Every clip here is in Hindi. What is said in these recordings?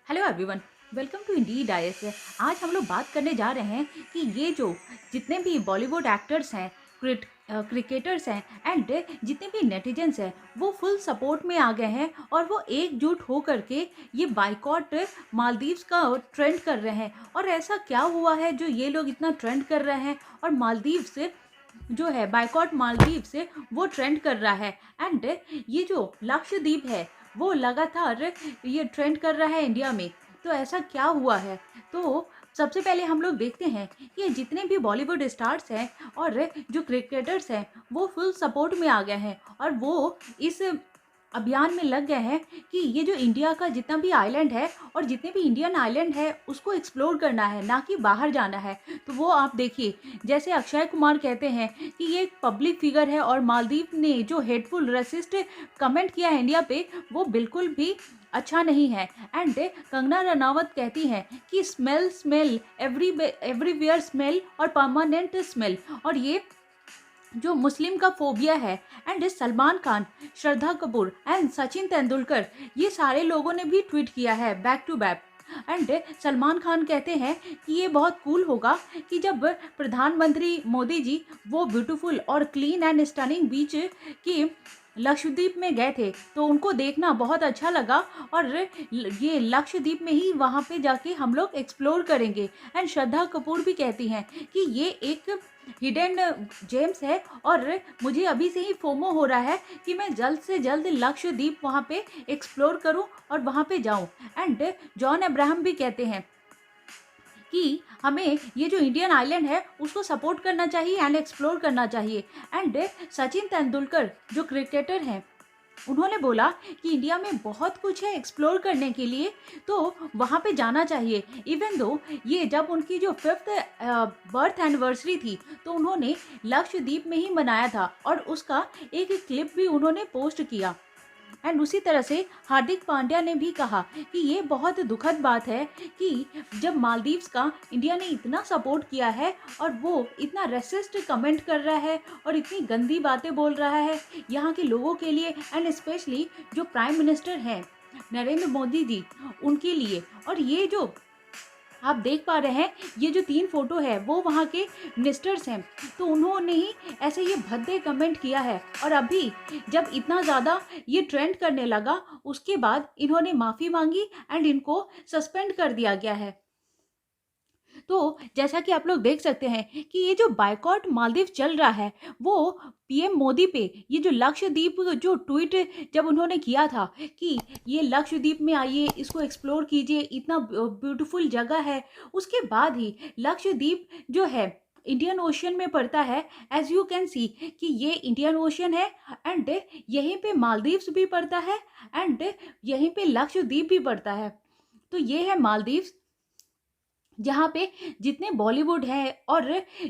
Hello everyone. Welcome to Indeed IS. आज हम लोग बात करने जा रहे हैं कि ये जो जितने भी बॉलीवुड एक्टर्स हैं, क्रिकेटर्स हैं एंड जितने भी नेटिजन्स हैं, वो फुल सपोर्ट में आ गए हैं और वो एकजुट हो करके ये बाइकॉट मालदीव्स का ट्रेंड कर रहे हैं। और ऐसा क्या हुआ है जो ये लोग इतना ट्रेंड कर रहे हैं और मालदीव्स जो है बाइकॉट मालदीव से वो ट्रेंड कर रहा है। एंड ये जो लक्षद्वीप है वो लगातार ये ट्रेंड कर रहा है इंडिया में। तो ऐसा क्या हुआ है? तो सबसे पहले हम लोग देखते हैं कि जितने भी बॉलीवुड स्टार्स हैं और जो क्रिकेटर्स हैं वो फुल सपोर्ट में आ गए हैं और वो इस अभियान में लग गए हैं कि ये जो इंडिया का जितना भी आइलैंड है और जितने भी इंडियन आइलैंड है उसको एक्सप्लोर करना है, ना कि बाहर जाना है। तो वो आप देखिए, जैसे अक्षय कुमार कहते हैं कि ये एक पब्लिक फिगर है और मालदीव ने जो हेटफुल रेसिस्ट कमेंट किया है इंडिया पे वो बिल्कुल भी अच्छा नहीं है। एंड कंगना रनावत कहती हैं कि स्मेल स्मेल एवरीवेयर स्मेल और परमानेंट स्मेल। और ये जो मुस्लिम का फोबिया है। एंड सलमान खान, श्रद्धा कपूर एंड सचिन तेंदुलकर, ये सारे लोगों ने भी ट्वीट किया है back to back. And Salman Khan कहते हैं कि ये बहुत कूल होगा कि जब प्रधानमंत्री मोदी जी वो ब्यूटीफुल और क्लीन एंड स्टनिंग बीच की लक्षद्वीप में गए थे तो उनको देखना बहुत अच्छा लगा और ये लक्षद्वीप में ही वहाँ पे जाके हम लोग एक्सप्लोर करेंगे। एंड श्रद्धा कपूर भी कहती हैं कि ये एक हिडन जेम्स है और मुझे अभी से ही फोमो हो रहा है कि मैं जल्द से जल्द लक्षद्वीप वहाँ पे एक्सप्लोर करूँ और वहाँ पे जाऊँ। एंड जॉन अब्राहम भी कहते हैं कि हमें ये जो इंडियन आइलैंड है उसको सपोर्ट करना चाहिए एंड एक्सप्लोर करना चाहिए। एंड सचिन तेंदुलकर जो क्रिकेटर हैं उन्होंने बोला कि इंडिया में बहुत कुछ है एक्सप्लोर करने के लिए, तो वहाँ पे जाना चाहिए। इवन दो ये जब उनकी जो 5th बर्थ एनिवर्सरी थी तो उन्होंने लक्षद्वीप में ही मनाया था और उसका एक क्लिप भी उन्होंने पोस्ट किया। एंड उसी तरह से हार्दिक पांड्या ने भी कहा कि ये बहुत दुखद बात है कि जब मालदीव्स का इंडिया ने इतना सपोर्ट किया है और वो इतना रेसिस्ट कमेंट कर रहा है और इतनी गंदी बातें बोल रहा है यहाँ के लोगों के लिए एंड स्पेशली जो प्राइम मिनिस्टर हैं नरेंद्र मोदी जी उनके लिए। और ये जो आप देख पा रहे हैं ये जो 3 फोटो है वो वहाँ के मिनिस्टर्स हैं, तो उन्होंने ही ऐसे ये भद्दे कमेंट किया है। और अभी जब इतना ज़्यादा ये ट्रेंड करने लगा उसके बाद इन्होंने माफ़ी मांगी एंड इनको सस्पेंड कर दिया गया है। तो जैसा कि आप लोग देख सकते हैं कि ये जो बायकॉट मालदीव चल रहा है वो पीएम मोदी पे ये जो लक्षद्वीप जो ट्वीट जब उन्होंने किया था कि ये लक्षद्वीप में आइए, इसको एक्सप्लोर कीजिए, इतना ब्यूटीफुल जगह है, उसके बाद ही लक्षद्वीप जो है इंडियन ओशियन में पड़ता है। एज यू कैन सी कि ये इंडियन ओशियन है एंड यहीं पे मालदीव्स भी पड़ता है एंड यहीं पे लक्षद्वीप भी पड़ता है। तो ये है मालदीव्स जहाँ पे जितने बॉलीवुड है और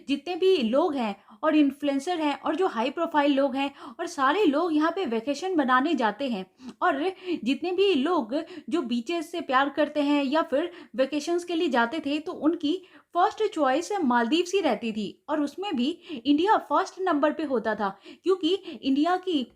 जितने भी लोग हैं और इन्फ्लुएंसर हैं और जो हाई प्रोफाइल लोग हैं और सारे लोग यहाँ पे वैकेशन बनाने जाते हैं। और जितने भी लोग जो बीचेस से प्यार करते हैं या फिर वैकेशंस के लिए जाते थे तो उनकी फर्स्ट चॉइस मालदीव्स ही रहती थी और उसमें भी इंडिया फर्स्ट नंबर पे होता था, क्योंकि इंडिया की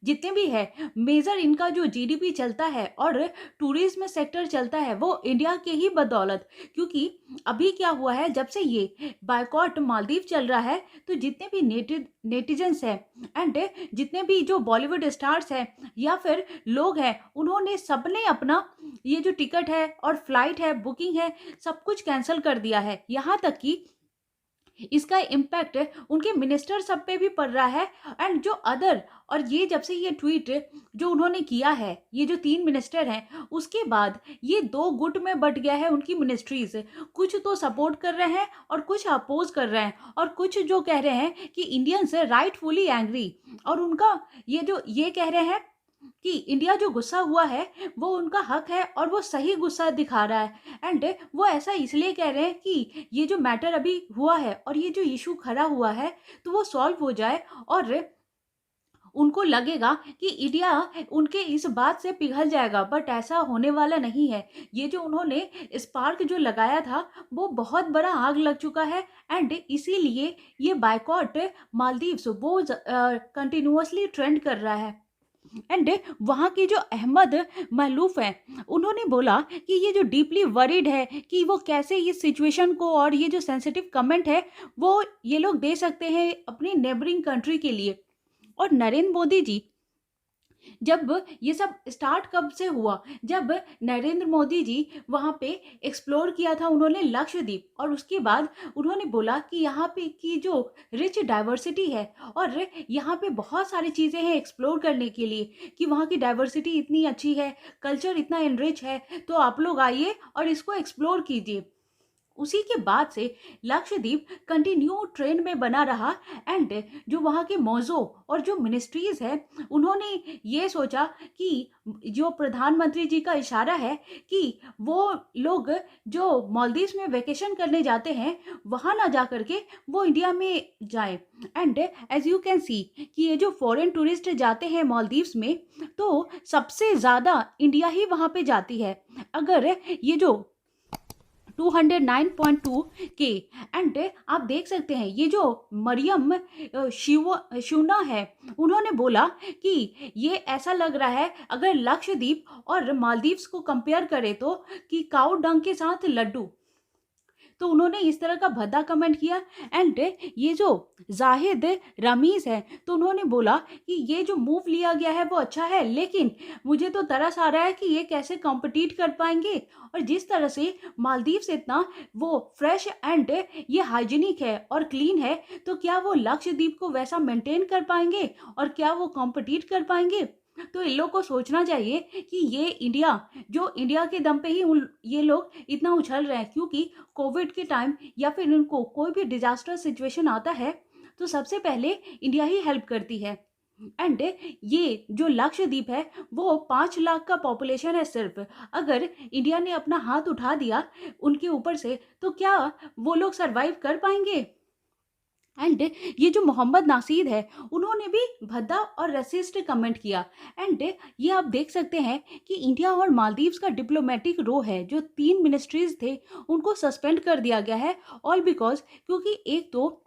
जितने भी है मेजर इनका जो जीडीपी चलता है और टूरिज्म सेक्टर चलता है वो इंडिया के ही बदौलत। क्योंकि अभी क्या हुआ है जब से ये बायकॉट मालदीव चल रहा है तो जितने भी नेटिजन्स हैं एंड जितने भी जो बॉलीवुड स्टार्स हैं या फिर लोग हैं उन्होंने सबने अपना ये जो टिकट है और फ्लाइट है बुकिंग है सब कुछ कैंसिल कर दिया है। यहाँ तक कि इसका इम्पैक्ट उनके मिनिस्टर सब पे भी पड़ रहा है एंड जो अदर। और ये जब से ये ट्वीट जो उन्होंने किया है ये जो 3 मिनिस्टर हैं उसके बाद ये 2 गुट में बट गया है उनकी मिनिस्ट्रीज। कुछ तो सपोर्ट कर रहे हैं और कुछ अपोज कर रहे हैं और कुछ जो कह रहे हैं कि इंडियंस राइटफुली एंग्री और उनका ये जो ये कह रहे हैं कि इंडिया जो गुस्सा हुआ है वो उनका हक है और वो सही गुस्सा दिखा रहा है। एंड वो ऐसा इसलिए कह रहे हैं कि ये जो मैटर अभी हुआ है और ये जो इशू खड़ा हुआ है तो वो सॉल्व हो जाए और उनको लगेगा कि इंडिया उनके इस बात से पिघल जाएगा, बट ऐसा होने वाला नहीं है। ये जो उन्होंने स्पार्क जो लगाया था वो बहुत बड़ा आग लग चुका है एंड इसीलिए ये बायकॉट मालदीव्स वो कंटिन्यूअसली ट्रेंड कर रहा है। एंड वहाँ के जो अहमद महलूफ हैं उन्होंने बोला कि ये जो डीपली वरीड है कि वो कैसे इस सिचुएशन को और ये जो सेंसिटिव कमेंट है वो ये लोग दे सकते हैं अपनी नेबरिंग कंट्री के लिए। और नरेंद्र मोदी जी, जब ये सब स्टार्ट कब से हुआ, जब नरेंद्र मोदी जी वहाँ पे एक्सप्लोर किया था उन्होंने लक्षद्वीप, और उसके बाद उन्होंने बोला कि यहाँ पे की जो रिच डाइवर्सिटी है और यहाँ पे बहुत सारी चीज़ें हैं एक्सप्लोर करने के लिए, कि वहाँ की डाइवर्सिटी इतनी अच्छी है, कल्चर इतना इनरिच है, तो आप लोग आइए और इसको एक्सप्लोर कीजिए। उसी के बाद से लक्षद्वीप कंटिन्यू ट्रेंड में बना रहा। एंड जो वहाँ के मौजो और जो मिनिस्ट्रीज है उन्होंने ये सोचा कि जो प्रधानमंत्री जी का इशारा है कि वो लोग जो मालदीव्स में वेकेशन करने जाते हैं वहाँ ना जा करके वो इंडिया में जाए। And as you can see कि ये जो फॉरेन टूरिस्ट जाते हैं मालदीव्स में तो सबसे ज़्यादा इंडिया ही वहाँ पे जाती है। अगर ये जो 209.2 के, एंड आप देख सकते हैं ये जो मरियम शिवना है उन्होंने बोला कि ये ऐसा लग रहा है अगर लक्षद्वीप और मालदीव्स को कंपेयर करें तो कि काऊ डंग के साथ लड्डू। तो उन्होंने इस तरह का भद्दा कमेंट किया। एंड ये जो जाहिद रमीज है तो उन्होंने बोला कि ये जो मूव लिया गया है वो अच्छा है, लेकिन मुझे तो तरस आ रहा है कि ये कैसे कॉम्पिटिट कर पाएंगे, और जिस तरह से मालदीव से इतना वो फ्रेश एंड ये हाइजीनिक है और क्लीन है, तो क्या वो लक्षद्वीप को वैसा मेंटेन कर पाएंगे और क्या वो कॉम्पिटिट कर पाएंगे। तो इन लोग को सोचना चाहिए कि ये इंडिया, जो इंडिया के दम पे ही ये लोग इतना उछल रहे हैं, क्योंकि कोविड के टाइम या फिर इनको कोई भी डिजास्टर सिचुएशन आता है तो सबसे पहले इंडिया ही हेल्प करती है। एंड ये जो लक्षद्वीप है वो 5 लाख का पॉपुलेशन है सिर्फ, अगर इंडिया ने अपना हाथ उठा दिया उनके ऊपर से तो क्या वो लोग सरवाइव कर पाएंगे। एंड ये जो मोहम्मद नासीर है उन्होंने भी भद्दा और रसिस्ट कमेंट किया। एंड ये आप देख सकते हैं कि इंडिया और मालदीव्स का डिप्लोमेटिक रो है, जो 3 मिनिस्ट्रीज थे उनको सस्पेंड कर दिया गया है, ऑल बिकॉज क्योंकि एक तो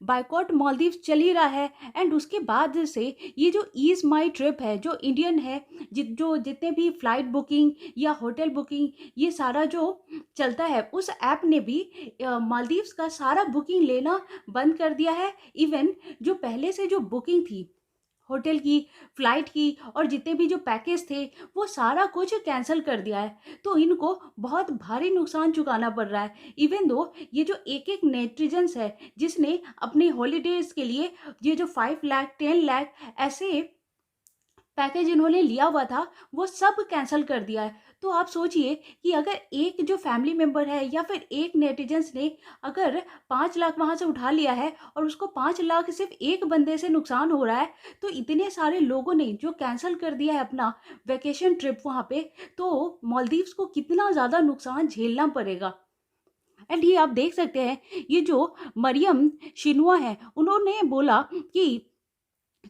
बाइकॉट मालदीव्स चल ही रहा है, एंड उसके बाद से ये जो ईज माई ट्रिप है जो इंडियन है, जो जितने भी फ्लाइट बुकिंग या होटल बुकिंग ये सारा जो चलता है उस ऐप ने भी मालदीव्स का सारा बुकिंग लेना बंद कर दिया है। इवन जो पहले से जो बुकिंग थी होटल की, फ्लाइट की और जितने भी जो पैकेज थे वो सारा कुछ कैंसिल कर दिया है। तो इनको बहुत भारी नुकसान चुकाना पड़ रहा है। इवन दो ये जो एक एक नेटिजन्स है जिसने अपने हॉलीडेज के लिए ये जो 5 लाख 10 लाख ऐसे पैकेज इन्होंने लिया हुआ था वो सब कैंसिल कर दिया है। तो आप सोचिए कि अगर एक जो फैमिली मेंबर है या फिर एक नेटिजन्स ने अगर 5 लाख वहाँ से उठा लिया है और उसको 5 लाख सिर्फ एक बंदे से नुकसान हो रहा है, तो इतने सारे लोगों ने जो कैंसिल कर दिया है अपना वेकेशन ट्रिप वहाँ पे, तो मालदीव्स को कितना ज़्यादा नुकसान झेलना पड़ेगा। एंड ये आप देख सकते हैं ये जो मरियम शिनुआ है उन्होंने बोला कि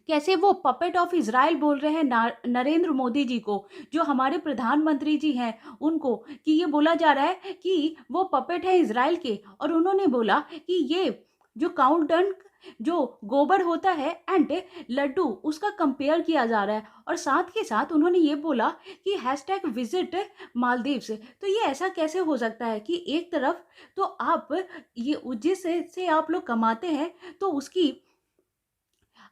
कैसे वो पपेट ऑफ इज़राइल बोल रहे हैं नरेंद्र मोदी जी को, जो हमारे प्रधानमंत्री जी हैं उनको, कि ये बोला जा रहा है कि वो पपेट है इज़राइल के। और उन्होंने बोला कि ये जो काउंटन जो गोबर होता है एंड लड्डू उसका कंपेयर किया जा रहा है, और साथ के साथ उन्होंने ये बोला कि हैशटैग विजिट मालदीव्स। तो ये ऐसा कैसे हो सकता है कि एक तरफ तो आप ये जिस से आप लोग कमाते हैं तो उसकी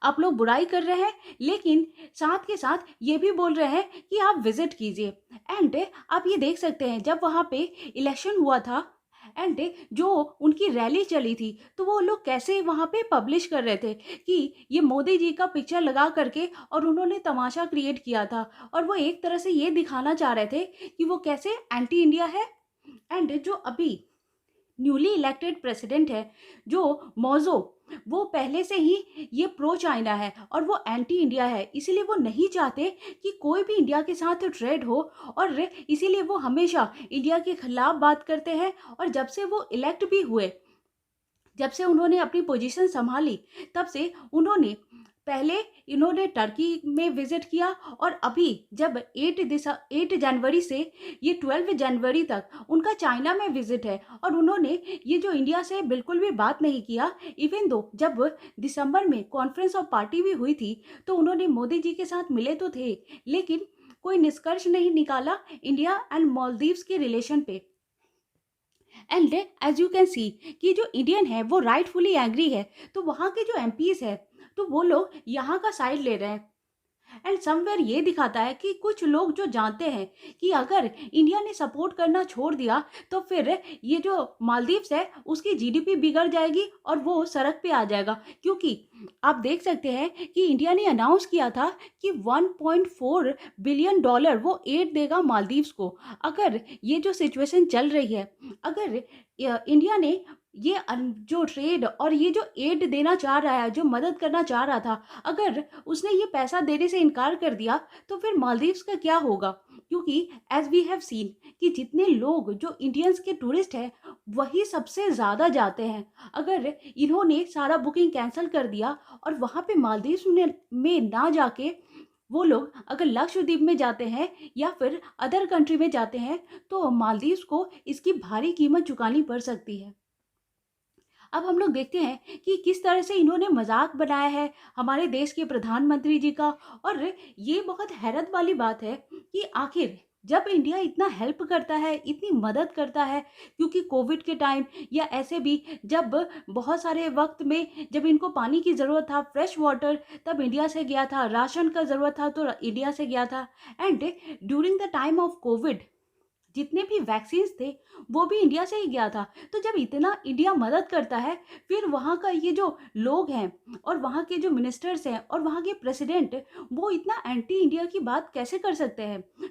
आप लोग बुराई कर रहे हैं, लेकिन साथ के साथ ये भी बोल रहे हैं कि आप विजिट कीजिए। एंड आप ये देख सकते हैं जब वहाँ पे इलेक्शन हुआ था एंड जो उनकी रैली चली थी तो वो लोग कैसे वहाँ पे पब्लिश कर रहे थे कि ये मोदी जी का पिक्चर लगा करके, और उन्होंने तमाशा क्रिएट किया था और वो एक तरह से ये दिखाना चाह रहे थे कि वो कैसे एंटी इंडिया है। एंड जो अभी न्यूली इलेक्टेड प्रेसिडेंट है जो मौजो, वो पहले से ही ये प्रो चाइना है और वो एंटी इंडिया है, इसीलिए वो नहीं चाहते कि कोई भी इंडिया के साथ ट्रेड हो, और इसीलिए वो हमेशा इंडिया के खिलाफ बात करते हैं। और जब से वो इलेक्ट भी हुए, जब से उन्होंने अपनी पोजीशन संभाली, तब से उन्होंने पहले इन्होंने टर्की में विजिट किया और अभी जब 8 जनवरी से ये 12 जनवरी तक उनका चाइना में विजिट है और उन्होंने ये जो इंडिया से बिल्कुल भी बात नहीं किया। इवन दो जब दिसंबर में कॉन्फ्रेंस ऑफ पार्टी भी हुई थी तो उन्होंने मोदी जी के साथ मिले तो थे, लेकिन कोई निष्कर्ष नहीं निकाला इंडिया एंड मालदीव्स के रिलेशन पे। And as you can see कि जो इंडियन है वो राइटफुली एग्री है, तो वहाँ के जो एमपीज है तो वो लोग यहाँ का साइड ले रहे हैं। एंड समवेयर ये दिखाता है कि कुछ लोग जो जानते हैं कि अगर इंडिया ने सपोर्ट करना छोड़ दिया तो फिर ये जो मालदीव्स है उसकी जीडीपी बिगड़ जाएगी और वो सड़क पे आ जाएगा, क्योंकि आप देख सकते हैं कि इंडिया ने अनाउंस किया था कि 1.4 बिलियन डॉलर वो एड देगा मालदीव्स को। अगर ये जो सिचुएशन चल रही है, अगर इंडिया ने ये जो ट्रेड और ये जो एड देना चाह रहा है, जो मदद करना चाह रहा था, अगर उसने ये पैसा देने से इनकार कर दिया तो फिर मालदीव्स का क्या होगा? क्योंकि एज वी हैव सीन कि जितने लोग जो इंडियंस के टूरिस्ट हैं वही सबसे ज़्यादा जाते हैं। अगर इन्होंने सारा बुकिंग कैंसिल कर दिया और वहाँ पे मालदीव्स में ना जाके वो लोग अगर लक्षद्वीप में जाते हैं या फिर अदर कंट्री में जाते हैं तो मालदीव्स को इसकी भारी कीमत चुकानी पड़ सकती है। अब हम लोग देखते हैं कि किस तरह से इन्होंने मजाक बनाया है हमारे देश के प्रधानमंत्री जी का। और ये बहुत हैरत वाली बात है कि आखिर जब इंडिया इतना हेल्प करता है, इतनी मदद करता है, क्योंकि कोविड के टाइम या ऐसे भी जब बहुत सारे वक्त में जब इनको पानी की ज़रूरत था, फ्रेश वाटर, तब इंडिया से गया था, राशन का ज़रूरत था तो इंडिया से गया था। And during the time of Covid जितने भी वैक्सीन्स थे वो भी इंडिया से ही गया था। तो जब इतना इंडिया मदद करता है, फिर वहाँ का ये जो लोग हैं और वहाँ के जो मिनिस्टर्स हैं और वहाँ के प्रेसिडेंट वो इतना एंटी इंडिया की बात कैसे कर सकते हैं?